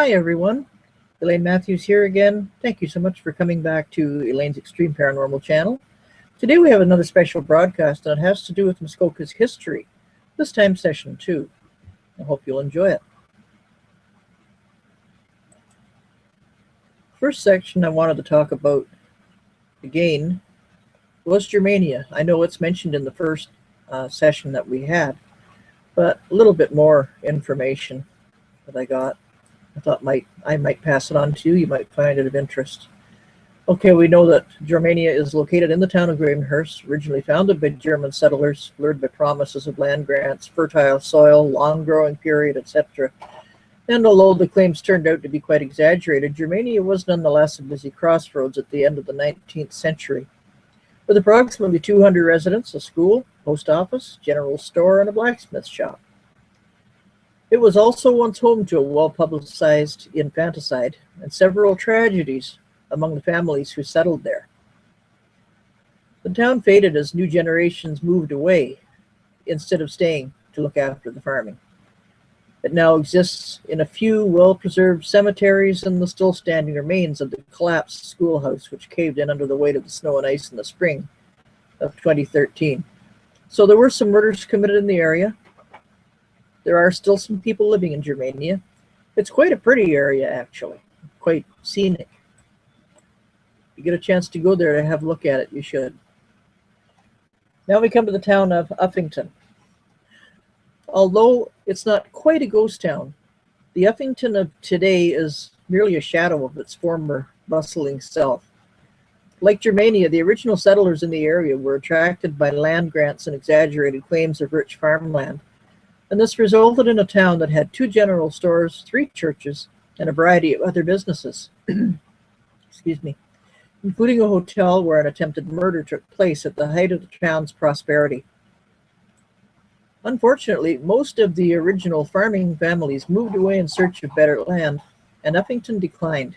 Hi everyone, Elaine Matthews here again. Thank you so much for coming back to Elaine's Extreme Paranormal channel. Today we have another special broadcast that has to do with Muskoka's history, this time session 2. I hope you'll enjoy it. First section I wanted to talk about, again, was Germania. I know it's mentioned in the first session that we had, but a little bit more information that I got. I thought I might pass it on to you. You might find it of interest. Okay, we know that Germania is located in the town of Gravenhurst, originally founded by German settlers, lured by promises of land grants, fertile soil, long growing period, etc. And although the claims turned out to be quite exaggerated, Germania was nonetheless a busy crossroads at the end of the 19th century. With approximately 200 residents, a school, post office, general store, and a blacksmith shop. It was also once home to a well-publicized infanticide and several tragedies among the families who settled there. The town faded as new generations moved away instead of staying to look after the farming. It now exists in a few well-preserved cemeteries and the still standing remains of the collapsed schoolhouse which caved in under the weight of the snow and ice in the spring of 2013. So there were some murders committed in the area. There are still some people living in Germania. It's quite a pretty area, actually, quite scenic. If you get a chance to go there to have a look at it, you should. Now we come to the town of Uffington. Although it's not quite a ghost town, the Uffington of today is merely a shadow of its former bustling self. Like Germania, the original settlers in the area were attracted by land grants and exaggerated claims of rich farmland. And this resulted in a town that had 2 general stores, 3 churches, and a variety of other businesses. Excuse me, including a hotel where an attempted murder took place at the height of the town's prosperity. Unfortunately, most of the original farming families moved away in search of better land, and Uffington declined.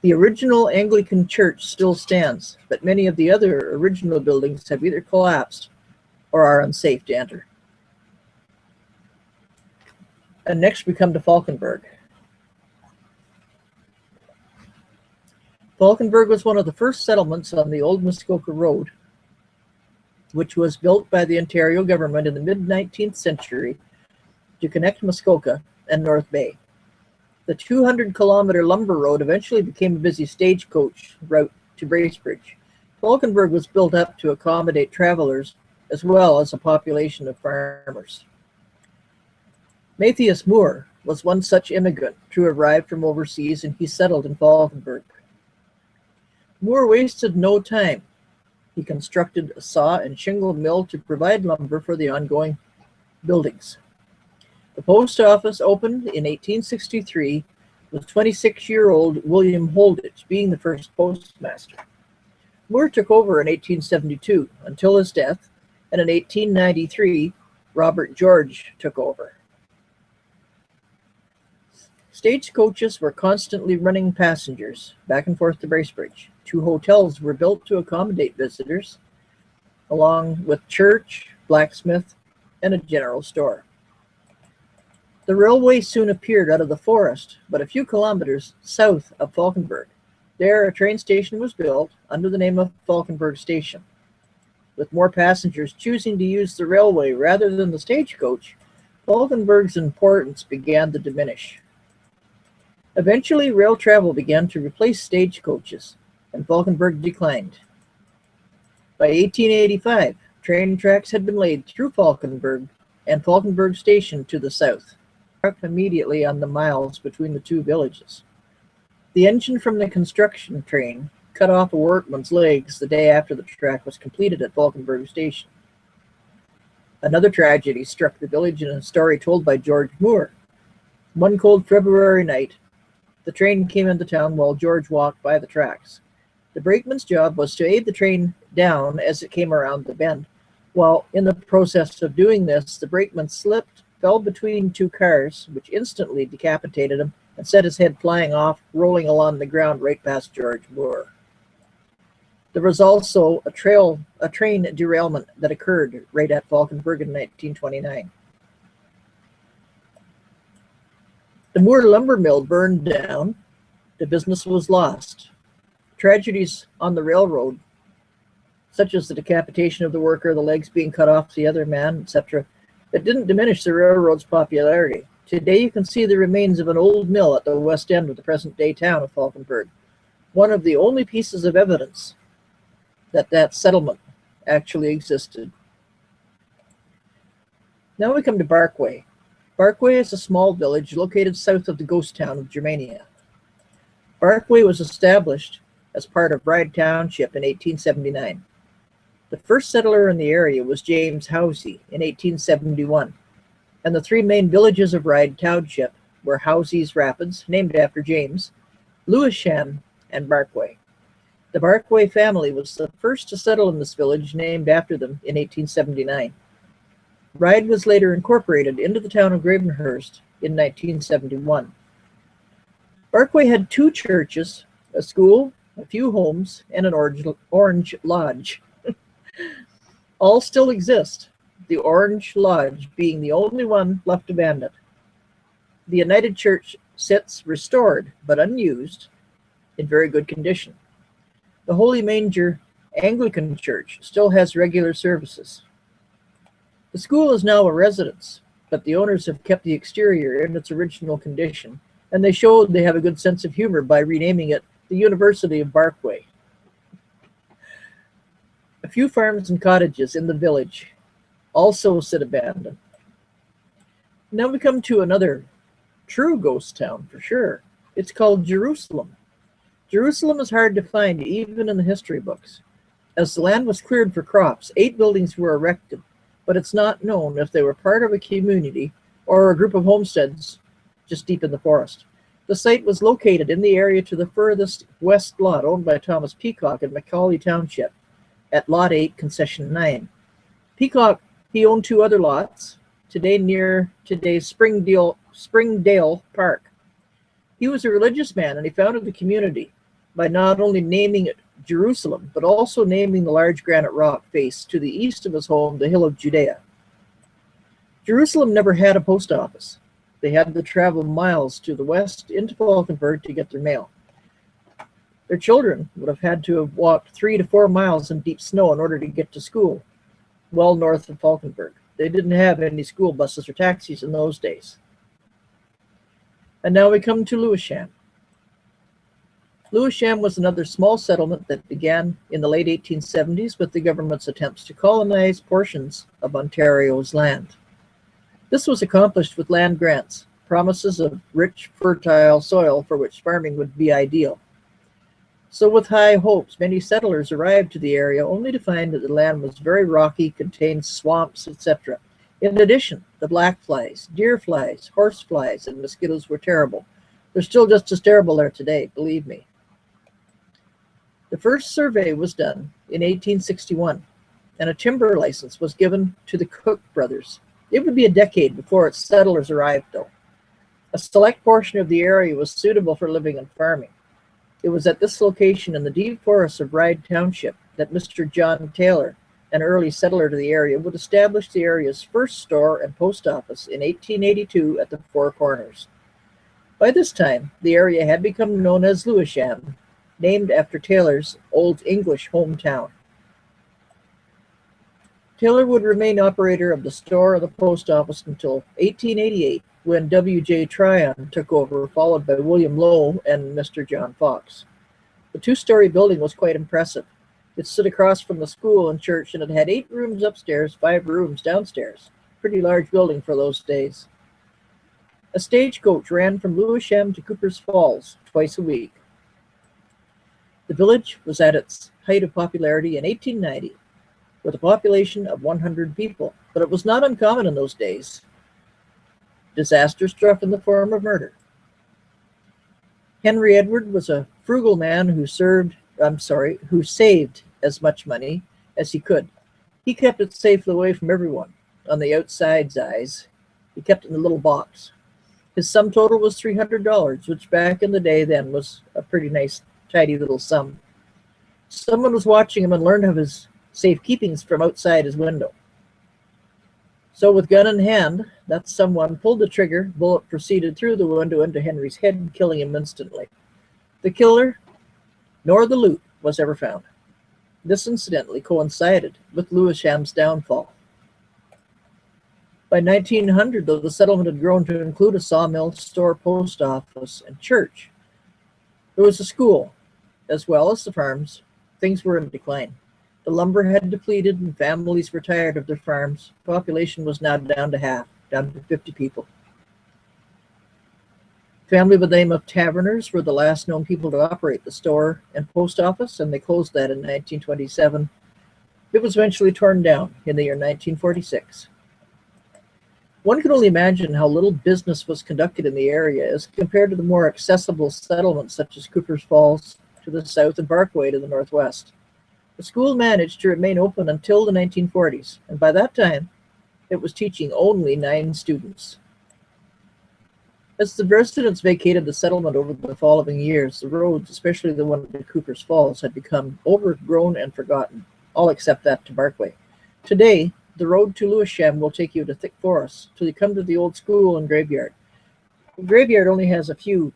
The original Anglican church still stands, but many of the other original buildings have either collapsed or are unsafe to enter. And next we come to Falkenberg. Falkenberg was one of the first settlements on the old Muskoka Road, which was built by the Ontario government in the mid-19th century to connect Muskoka and North Bay. The 200-kilometer lumber road eventually became a busy stagecoach route to Bracebridge. Falkenberg was built up to accommodate travelers as well as a population of farmers. Matthias Moore was one such immigrant who arrived from overseas, and he settled in Falkenberg. Moore wasted no time. He constructed a saw and shingle mill to provide lumber for the ongoing buildings. The post office opened in 1863 with 26-year-old William Holditch being the first postmaster. Moore took over in 1872 until his death, and in 1893, Robert George took over. Stagecoaches were constantly running passengers back and forth to Bracebridge. 2 hotels were built to accommodate visitors, along with church, blacksmith, and a general store. The railway soon appeared out of the forest, but a few kilometers south of Falkenberg. There, a train station was built under the name of Falkenberg Station. With more passengers choosing to use the railway rather than the stagecoach, Falkenberg's importance began to diminish. Eventually, rail travel began to replace stagecoaches, and Falkenberg declined. By 1885, train tracks had been laid through Falkenberg and Falkenberg Station to the south, immediately on the miles between the 2 villages. The engine from the construction train cut off a workman's legs the day after the track was completed at Falkenberg Station. Another tragedy struck the village in a story told by George Moore. One cold February night, the train came into town while George walked by the tracks. The brakeman's job was to aid the train down as it came around the bend. While in the process of doing this, the brakeman slipped, fell between 2 cars, which instantly decapitated him and set his head flying off, rolling along the ground right past George Moore. There was also a train derailment that occurred right at Falkenberg in 1929. The Moore lumber mill burned down. The business was lost. Tragedies on the railroad, such as the decapitation of the worker, the legs being cut off the other man, etc., that didn't diminish the railroad's popularity. Today you can see the remains of an old mill at the west end of the present-day town of Falkenberg, one of the only pieces of evidence that that settlement actually existed. Now we come to Barkway. Barkway is a small village located south of the ghost town of Germania. Barkway was established as part of Ryde Township in 1879. The first settler in the area was James Housey in 1871, and the three main villages of Ryde Township were Housey's Rapids, named after James, Lewisham, and Barkway. The Barkway family was the first to settle in this village, named after them in 1879. Ryde was later incorporated into the town of Gravenhurst in 1971. Barkway had two churches, a school, a few homes, and an Orange Lodge. All still exist, the Orange Lodge being the only one left abandoned. The United Church sits restored but unused, in very good condition. The Holy Manger Anglican Church still has regular services. The school is now a residence, but the owners have kept the exterior in its original condition, and they showed they have a good sense of humor by renaming it the University of Barkway. A few farms and cottages in the village also sit abandoned. Now we come to another true ghost town for sure. It's called Jerusalem. Jerusalem is hard to find even in the history books. As the land was cleared for crops, 8 buildings were erected, but it's not known if they were part of a community or a group of homesteads just deep in the forest. The site was located in the area to the furthest west lot owned by Thomas Peacock in Macaulay Township at Lot 8, Concession 9. Peacock, he owned 2 other lots, today near today's Springdale Park. He was a religious man, and he founded the community by not only naming it Jerusalem, but also naming the large granite rock face to the east of his home, the Hill of Judea. Jerusalem never had a post office. They had to travel miles to the west into Falkenberg to get their mail. Their children would have had to have walked 3 to 4 miles in deep snow in order to get to school, well north of Falkenberg. They didn't have any school buses or taxis in those days. And now we come to Lewisham. Lewisham was another small settlement that began in the late 1870s with the government's attempts to colonize portions of Ontario's land. This was accomplished with land grants, promises of rich, fertile soil for which farming would be ideal. So with high hopes, many settlers arrived to the area only to find that the land was very rocky, contained swamps, etc. In addition, the black flies, deer flies, horse flies, and mosquitoes were terrible. They're still just as terrible there today, believe me. The first survey was done in 1861, and a timber license was given to the Cook brothers. It would be a decade before its settlers arrived, though. A select portion of the area was suitable for living and farming. It was at this location in the deep forests of Ryde Township that Mr. John Taylor, an early settler to the area, would establish the area's first store and post office in 1882 at the Four Corners. By this time, the area had become known as Lewisham, named after Taylor's Old English hometown. Taylor would remain operator of the store and the post office until 1888, when W.J. Tryon took over, followed by William Lowe and Mr. John Fox. The 2-story building was quite impressive. It stood across from the school and church, and it had 8 rooms upstairs, 5 rooms downstairs. Pretty large building for those days. A stagecoach ran from Lewisham to Cooper's Falls twice a week. The village was at its height of popularity in 1890, with a population of 100 people, but it was not uncommon in those days. Disaster struck in the form of murder. Henry Edward was a frugal man who saved as much money as he could. He kept it safely away from everyone. On the outside's eyes, he kept it in a little box. His sum total was $300, which back in the day then was a pretty nice, tidy little sum. Someone was watching him and learned of his safekeepings from outside his window. So with gun in hand, that someone pulled the trigger, bullet proceeded through the window into Henry's head, killing him instantly. The killer, nor the loot, was ever found. This incidentally coincided with Lewisham's downfall. By 1900, though the settlement had grown to include a sawmill, store, post office, and church, there was a school, as well as the farms. Things were in decline. The lumber had depleted and families were tired of their farms. Population was now down to half, down to 50 people. Family by the name of Taverners were the last known people to operate the store and post office, and they closed that in 1927. It was eventually torn down in the year 1946. One can only imagine how little business was conducted in the area as compared to the more accessible settlements such as Cooper's Falls to the south and Barkway to the northwest. The school managed to remain open until the 1940s, and by that time, it was teaching only 9 students. As the residents vacated the settlement over the following years, the roads, especially the one to Cooper's Falls, had become overgrown and forgotten, all except that to Barkway. Today, the road to Lewisham will take you to thick forests till you come to the old school and graveyard. The graveyard only has a few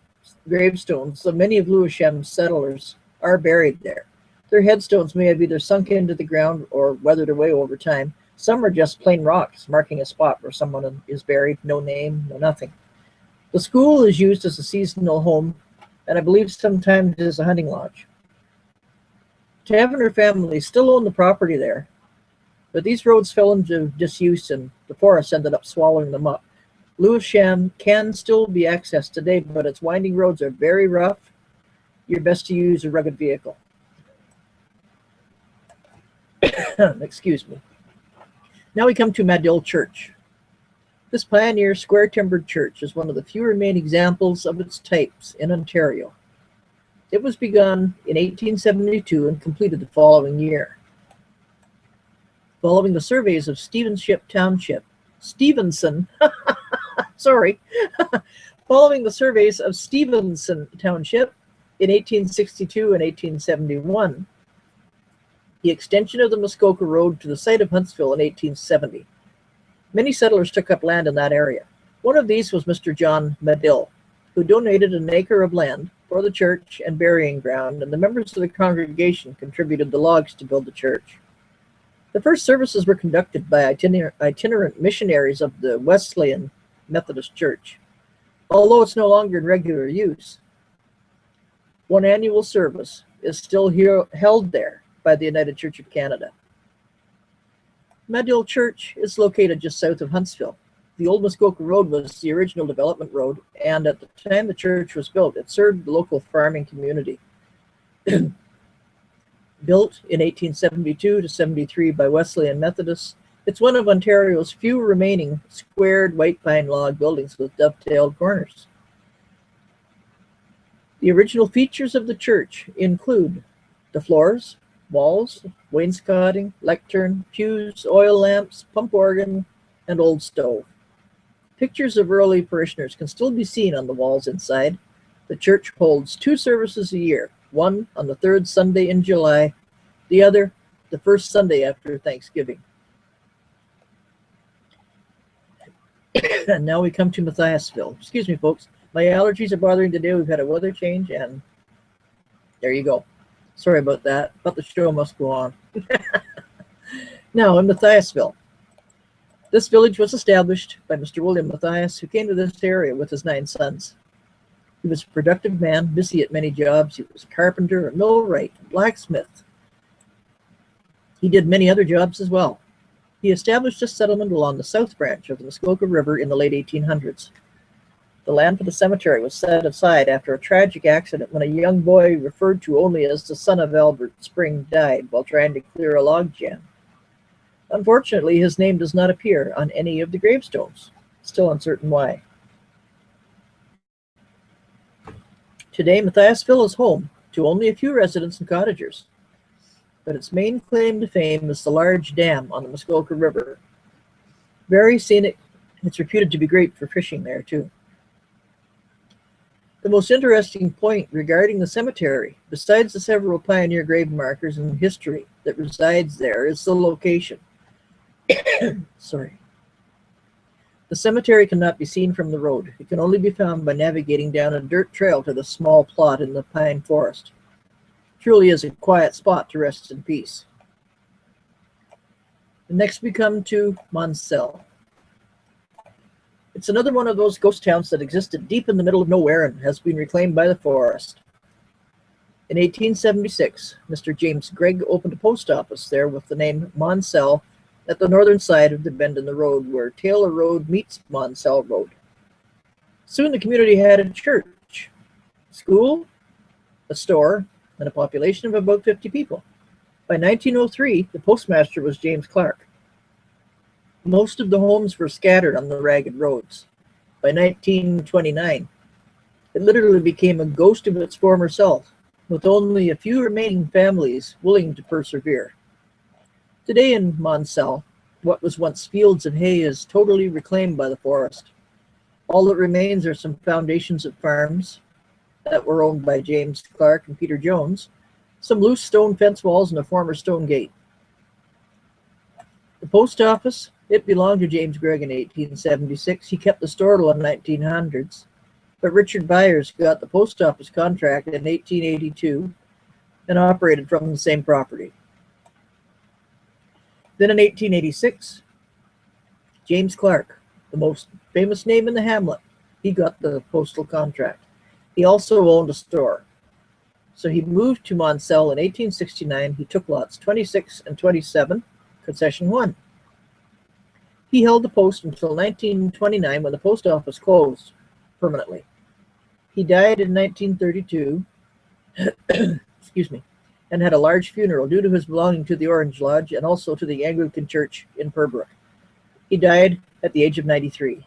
gravestones, so many of Lewisham's settlers are buried there. Their headstones may have either sunk into the ground or weathered away over time. Some are just plain rocks marking a spot where someone is buried, no name, no nothing. The school is used as a seasonal home, and I believe sometimes as a hunting lodge. Taverner families still own the property there, but these roads fell into disuse and the forest ended up swallowing them up. Lewisham can still be accessed today, but its winding roads are very rough. You're best to use a rugged vehicle. Excuse me. Now we come to Madill Church. This pioneer square-timbered church is one of the few remaining examples of its types in Ontario. It was begun in 1872 and completed the following year. Following the surveys of Stevenson Township in 1862 and 1871, the extension of the Muskoka Road to the site of Huntsville in 1870. Many settlers took up land in that area. One of these was Mr. John Madill, who donated an acre of land for the church and burying ground, and the members of the congregation contributed the logs to build the church. The first services were conducted by itinerant missionaries of the Wesleyan Methodist Church. Although it's no longer in regular use, one annual service is still held there by the United Church of Canada. Madill Church is located just south of Huntsville. The old Muskoka Road was the original development road, and at the time the church was built, it served the local farming community. Built in 1872 to 73 by Wesleyan Methodists, it's one of Ontario's few remaining squared white pine log buildings with dovetailed corners. The original features of the church include the floors, walls, wainscoting, lectern, pews, oil lamps, pump organ, and old stove. Pictures of early parishioners can still be seen on the walls inside. The church holds 2 services a year, one on the 3rd Sunday in July, the other the 1st Sunday after Thanksgiving. And now we come to Matthiasville. Excuse me, folks. My allergies are bothering today. We've had a weather change, and there you go. Sorry about that, but the show must go on. Now, in Matthiasville, this village was established by Mr. William Matthias, who came to this area with his 9 sons. He was a productive man, busy at many jobs. He was a carpenter, a millwright, a blacksmith. He did many other jobs as well. He established a settlement along the south branch of the Muskoka River in the late 1800s. The land for the cemetery was set aside after a tragic accident when a young boy referred to only as the son of Albert Spring died while trying to clear a log jam. Unfortunately, his name does not appear on any of the gravestones. Still uncertain why. Today, Matthiasville is home to only a few residents and cottagers, but its main claim to fame is the large dam on the Muskoka River. Very scenic. It's reputed to be great for fishing there, too. The most interesting point regarding the cemetery, besides the several pioneer grave markers and history that resides there, is the location. Sorry. The cemetery cannot be seen from the road. It can only be found by navigating down a dirt trail to the small plot in the pine forest. Truly is a quiet spot to rest in peace. And next we come to Monsell. It's another one of those ghost towns that existed deep in the middle of nowhere and has been reclaimed by the forest. In 1876, Mr. James Gregg opened a post office there with the name Monsell at the northern side of the bend in the road where Taylor Road meets Monsell Road. Soon the community had a church, school, a store, and a population of about 50 people. By 1903, the postmaster was James Clark. Most of the homes were scattered on the ragged roads. By 1929, it literally became a ghost of its former self, with only a few remaining families willing to persevere. Today in Monsell, what was once fields of hay is totally reclaimed by the forest. All that remains are some foundations of farms that were owned by James Clark and Peter Jones, some loose stone fence walls, and a former stone gate. The post office, it belonged to James Gregg in 1876. He kept the store till the 1900s, but Richard Byers got the post office contract in 1882 and operated from the same property. Then in 1886, James Clark, the most famous name in the hamlet, he got the postal contract. He also owned a store. So he moved to Monsell in 1869. He took lots 26 and 27, concession 1. He held the post until 1929 when the post office closed permanently. He died in 1932, excuse me, and had a large funeral due to his belonging to the Orange Lodge and also to the Anglican Church in Purbrook. He died at the age of 93.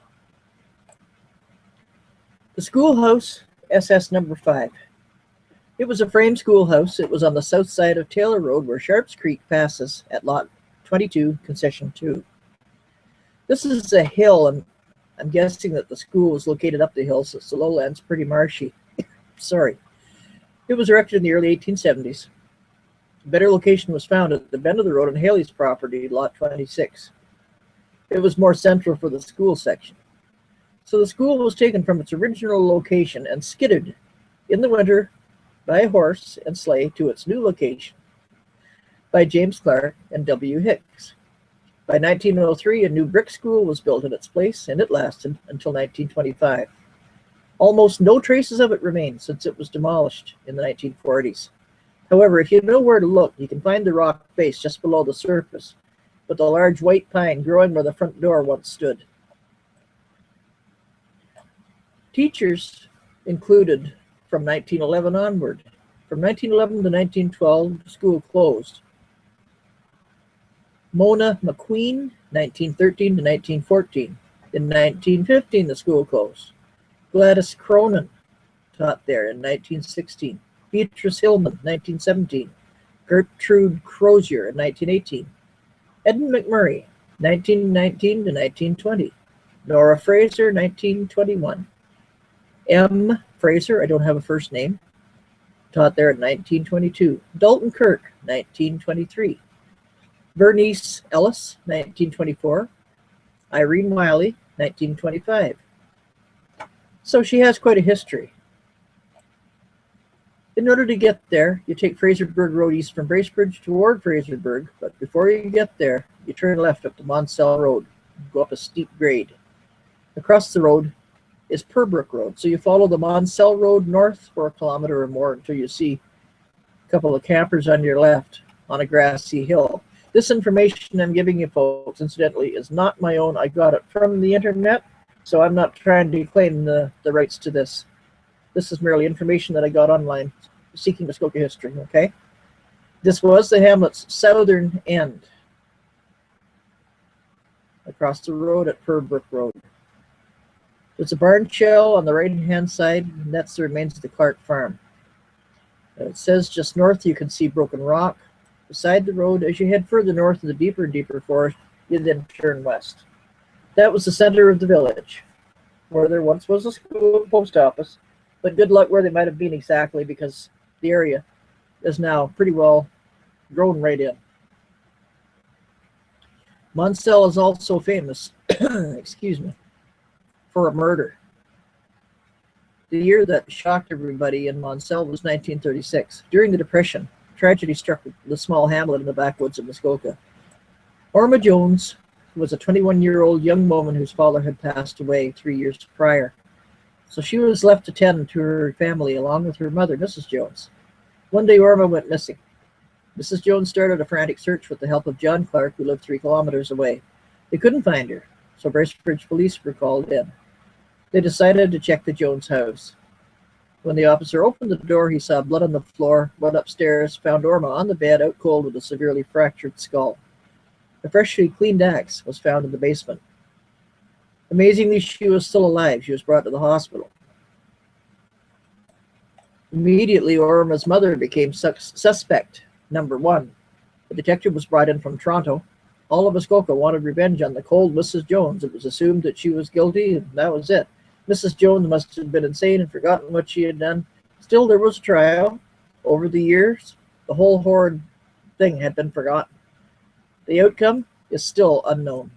The schoolhouse, SS number 5. It was a frame schoolhouse. It was on the south side of Taylor Road where Sharps Creek passes at lot 22, concession 2. This is a hill, and I'm guessing that the school was located up the hill, so the lowland's pretty marshy. Sorry. It was erected in the early 1870s. A better location was found at the bend of the road on Haley's property, lot 26. It was more central for the school section. So the school was taken from its original location and skidded in the winter by horse and sleigh to its new location by James Clark and W. Hicks. By 1903, a new brick school was built in its place, and it lasted until 1925. Almost no traces of it remain since it was demolished in the 1940s. However, if you know where to look, you can find the rock face just below the surface, with a large white pine growing where the front door once stood. Teachers included from 1911 onward. From 1911 to 1912, the school closed. Mona McQueen, 1913 to 1914. In 1915, the school closed. Gladys Cronin taught there in 1916. Beatrice Hillman, 1917. Gertrude Crozier in 1918. Edmund McMurray, 1919 to 1920. Nora Fraser, 1921. M. Fraser, I don't have a first name, taught there in 1922. Dalton Kirk, 1923. Bernice Ellis, 1924. Irene Wiley, 1925. So she has quite a history. In order to get there, you take Fraserburg Road east from Bracebridge toward Fraserburg, but before you get there, you turn left up the Monsell Road, go up a steep grade. Across the road is Purbrook Road, so you follow the Monsell Road north for a kilometer or more until you see a couple of campers on your left on a grassy hill. This information I'm giving you folks, incidentally, is not my own. I got it from the internet, so I'm not trying to claim the rights to this. This is merely information that I got online, seeking Muskoka history, okay? This was the hamlet's southern end, across the road at Purbrook Road. There's a barn shell on the right-hand side, and that's the remains of the Clark farm. It says just north you can see Broken Rock. Beside the road, as you head further north in the deeper and deeper forest, you then turn west. That was the center of the village, where there once was a school and post office, but good luck where they might have been exactly, because the area is now pretty well grown right in. Monsell is also famous, excuse me, for a murder. The year that shocked everybody in Monsell was 1936. During the Depression, tragedy struck the small hamlet in the backwoods of Muskoka. Orma Jones was a 21-year-old young woman whose father had passed away 3 years prior. So she was left to tend to her family along with her mother, Mrs. Jones. One day, Orma went missing. Mrs. Jones started a frantic search with the help of John Clark, who lived 3 kilometers away. They couldn't find her, so Bracebridge police were called in. They decided to check the Jones house. When the officer opened the door, he saw blood on the floor, went upstairs, found Orma on the bed, out cold with a severely fractured skull. A freshly cleaned axe was found in the basement. Amazingly, she was still alive. She was brought to the hospital. Immediately, Orma's mother became suspect number 1. The detective was brought in from Toronto. All of Muskoka wanted revenge on the cold Mrs. Jones. It was assumed that she was guilty, and that was it. Mrs. Jones must have been insane and forgotten what she had done. Still, there was a trial. Over the years, the whole horrid thing had been forgotten. The outcome is still unknown.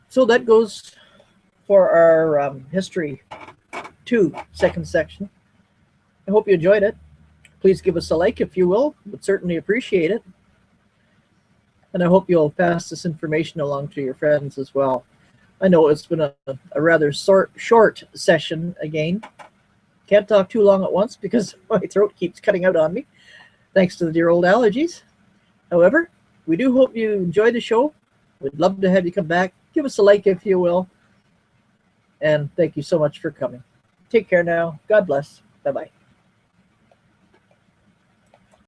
So that goes for our History 2 second section. I hope you enjoyed it. Please give us a like if you will. Would certainly appreciate it. And I hope you'll pass this information along to your friends as well. I know it's been a rather short session again. Can't talk too long at once because my throat keeps cutting out on me, thanks to the dear old allergies. However, we do hope you enjoy the show. We'd love to have you come back. Give us a like if you will. And thank you so much for coming. Take care now. God bless. Bye-bye.